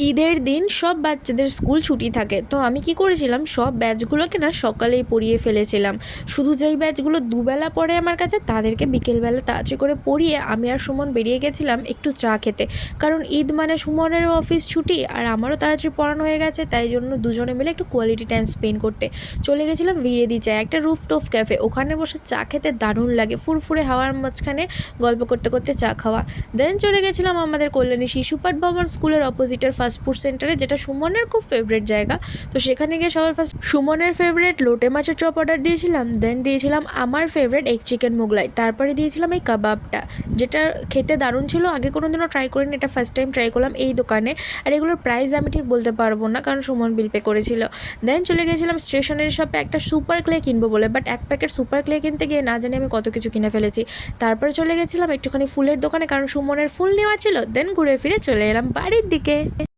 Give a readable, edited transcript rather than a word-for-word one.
ঈদের দিন সব বাচ্চাদের স্কুল ছুটি থাকে, তো আমি কি করেছিলাম, সব ব্যাচগুলোকে না সকালেই পড়িয়ে ফেলেছিলাম। শুধু যেই ব্যাচগুলো দুবেলা পড়ে আমার কাছে, তাদেরকে বিকেলবেলা তাড়াতাড়ি করে পড়িয়ে আমি আর সুমন বেরিয়ে গেছিলাম একটু চা খেতে। কারণ ঈদ মানে সুমনেরও অফিস ছুটি আর আমারও তাড়াতাড়ি পড়ানো হয়ে গেছে, তাই জন্য দুজনে মিলে একটু কোয়ালিটি টাইম স্পেন্ড করতে চলে গেছিলাম ভিরেদি চায়, একটা রুফটপ ক্যাফে। ওখানে বসে চা খেতে দারুণ লাগে, ফুরফুরে হাওয়ার মাঝখানে গল্প করতে করতে চা খাওয়া। দেন চলে গেছিলাম আমাদের কল্যাণী শিশুপাঠ ভবন স্কুলের অপোজিটের ফাস্ট ফুড সেন্টারে, যেটা সুমনের খুব ফেভারিট জায়গা। তো সেখানে গিয়ে সবার ফার্স্ট সুমনের ফেভারিট লোটে মাছের চপ অর্ডার দিয়েছিলাম, দেন দিয়েছিলাম আমার ফেভারিট এগ চিকেন মোগলাই, তারপরে দিয়েছিলাম এই কাবাবটা, যেটা খেতে দারুণ ছিল। আগে কোনো দিনও ট্রাই করিনি, এটা ফার্স্ট টাইম ট্রাই করলাম এই দোকানে। আর এগুলোর প্রাইস আমি ঠিক বলতে পারবো না, কারণ সুমন বিল পে করেছিল। দেন চলে গেছিলাম স্টেশনারি শপে একটা সুপার ক্লে কিনবো বলে, বাট এক প্যাকেট সুপার ক্লে কিনতে গিয়ে না জানি আমি কত কিছু কিনে ফেলেছি। তারপরে চলে গেছিলাম একটুখানি ফুলের দোকানে, কারণ সুমনের ফুল নেওয়ার ছিল। দেন ঘুরে ফিরে চলে এলাম বাড়ির দিকে।